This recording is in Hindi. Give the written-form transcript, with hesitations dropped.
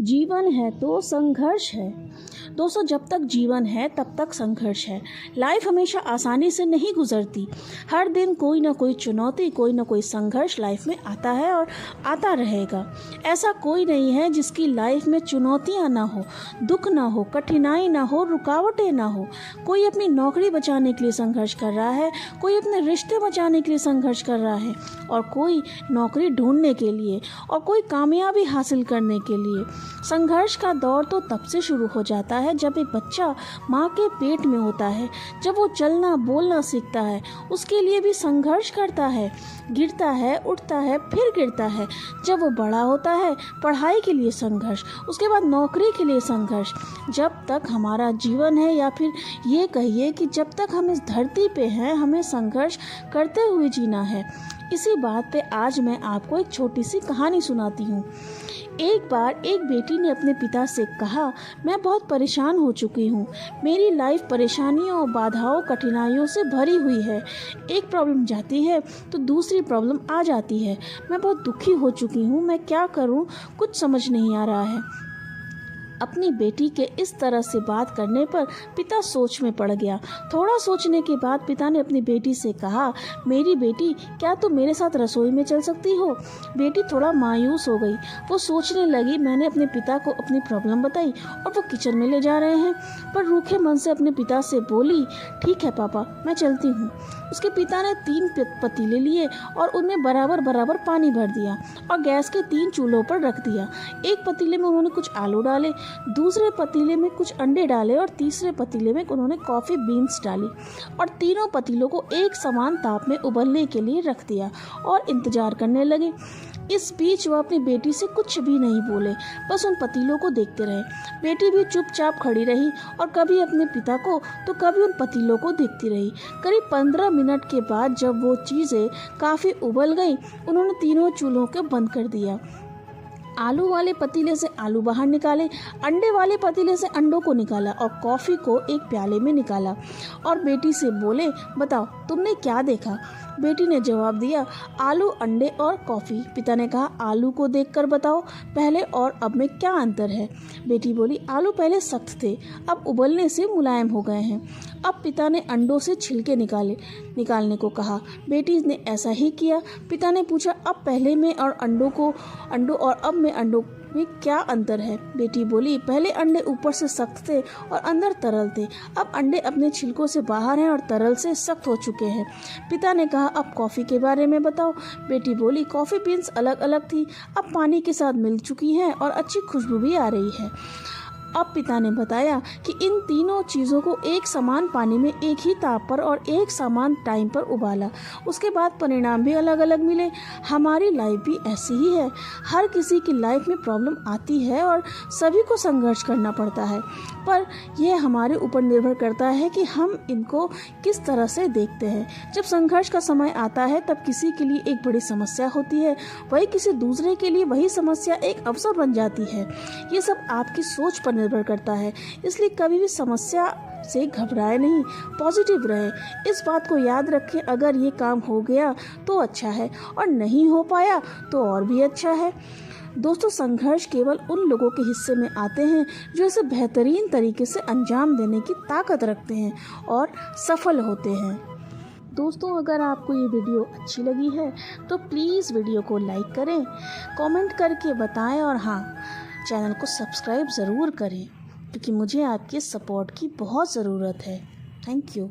जीवन है तो संघर्ष है। दोस्तों, जब तक जीवन है तब तक संघर्ष है। लाइफ हमेशा आसानी से नहीं गुजरती। हर दिन कोई ना कोई चुनौती, कोई ना कोई संघर्ष लाइफ में आता है और आता रहेगा। ऐसा कोई नहीं है जिसकी लाइफ में चुनौतियां ना हो, दुख ना हो, कठिनाई ना हो, रुकावटें ना हो। कोई अपनी नौकरी बचाने के लिए संघर्ष कर रहा है, कोई अपने रिश्ते बचाने के लिए संघर्ष कर रहा है, और कोई नौकरी ढूंढने के लिए, और कोई कामयाबी हासिल करने के लिए। संघर्ष का दौर तो तब से शुरू हो जाता है जब एक बच्चा माँ के पेट में होता है। जब वो चलना बोलना सीखता है, उसके लिए भी संघर्ष करता है, गिरता है, उठता है, फिर गिरता है। जब वो बड़ा होता है, पढ़ाई के लिए संघर्ष, उसके बाद नौकरी के लिए संघर्ष। जब तक हमारा जीवन है, या फिर ये कहिए कि जब तक हम इस धरती पे हैं, हमें संघर्ष करते हुए जीना है। इसी बात पे आज मैं आपको एक छोटी सी कहानी सुनाती हूँ। एक बार एक बेटी ने अपने पिता से कहा, मैं बहुत परेशान हो चुकी हूँ। मेरी लाइफ परेशानियों, बाधाओं, कठिनाइयों से भरी हुई है। एक प्रॉब्लम जाती है तो दूसरी प्रॉब्लम आ जाती है। मैं बहुत दुखी हो चुकी हूँ। मैं क्या करूँ, कुछ समझ नहीं आ रहा है। अपनी बेटी के इस तरह से बात करने पर पिता सोच में पड़ गया। थोड़ा सोचने के बाद पिता ने अपनी बेटी से कहा, मेरी बेटी, क्या तुम मेरे साथ रसोई में चल सकती हो? बेटी थोड़ा मायूस हो गई। वो सोचने लगी, मैंने अपने पिता को अपनी प्रॉब्लम बताई और वो किचन में ले जा रहे हैं। पर रूखे मन से अपने पिता से बोली, ठीक है पापा, मैं चलती हूँ। उसके पिता ने 3 पतीले लिए और उनमें बराबर बराबर पानी भर दिया और गैस के 3 चूल्हों पर रख दिया। एक पतीले में उन्होंने कुछ आलू डाले, दूसरे पतीले में कुछ अंडे डाले और तीसरे पतीले में उन्होंने कॉफ़ी बीन्स डाली और तीनों पतीलों को एक समान ताप में उबलने के लिए रख दिया और इंतजार करने लगे। इस बीच वह अपनी बेटी से कुछ भी नहीं बोले, बस उन पतीलों को देखते रहे। बेटी भी चुपचाप खड़ी रही और कभी अपने पिता को तो कभी उन पतीलों को देखती रही। करीब 15 मिनट के बाद जब वो चीज़ें काफ़ी उबल गई, उन्होंने तीनों चूल्हों को बंद कर दिया। आलू वाले पतीले से आलू बाहर निकाले, अंडे वाले पतीले से अंडों को निकाला और कॉफ़ी को एक प्याले में निकाला और बेटी से बोले, बताओ तुमने क्या देखा? बेटी ने जवाब दिया, आलू, अंडे और कॉफ़ी। पिता ने कहा, आलू को देखकर बताओ, पहले और अब में क्या अंतर है? बेटी बोली, आलू पहले सख्त थे, अब उबलने से मुलायम हो गए हैं। अब पिता ने अंडों से छिलके निकालने को कहा। बेटी ने ऐसा ही किया। पिता ने पूछा, अब पहले में और अंडों और अब में अंडों में क्या अंतर है? बेटी बोली, पहले अंडे ऊपर से सख्त थे और अंदर तरल थे, अब अंडे अपने छिलकों से बाहर हैं और तरल से सख्त हो चुके हैं। पिता ने कहा, अब कॉफ़ी के बारे में बताओ। बेटी बोली, कॉफ़ी बीन्स अलग अलग थी, अब पानी के साथ मिल चुकी हैं और अच्छी खुशबू भी आ रही है। अब पिता ने बताया कि इन तीनों चीज़ों को एक समान पानी में एक ही ताप पर और एक समान टाइम पर उबाला। उसके बाद परिणाम भी अलग अलग मिले। हमारी लाइफ भी ऐसी ही है। हर किसी की लाइफ में प्रॉब्लम आती है और सभी को संघर्ष करना पड़ता है, पर यह हमारे ऊपर निर्भर करता है कि हम इनको किस तरह से देखते हैं। जब संघर्ष का समय आता है तब किसी के लिए एक बड़ी समस्या होती है, वही किसी दूसरे के लिए वही समस्या एक अवसर बन जाती है। ये सब आपकी सोच पर निर्भर करता है, इसलिए कभी भी समस्या से घबराए नहीं, पॉजिटिव रहे। इस बात को याद रखें, अगर ये काम हो गया तो अच्छा है और नहीं हो पाया तो और भी अच्छा है। दोस्तों, संघर्ष केवल उन लोगों के हिस्से में आते हैं जो इसे बेहतरीन तरीके से अंजाम देने की ताकत रखते हैं और सफल होते हैं। दोस्तों, अगर आपको ये वीडियो अच्छी लगी है तो प्लीज़ वीडियो को लाइक करें, कमेंट करके बताएं और हाँ, चैनल को सब्सक्राइब ज़रूर करें, क्योंकि मुझे आपके सपोर्ट की बहुत ज़रूरत है। Thank you.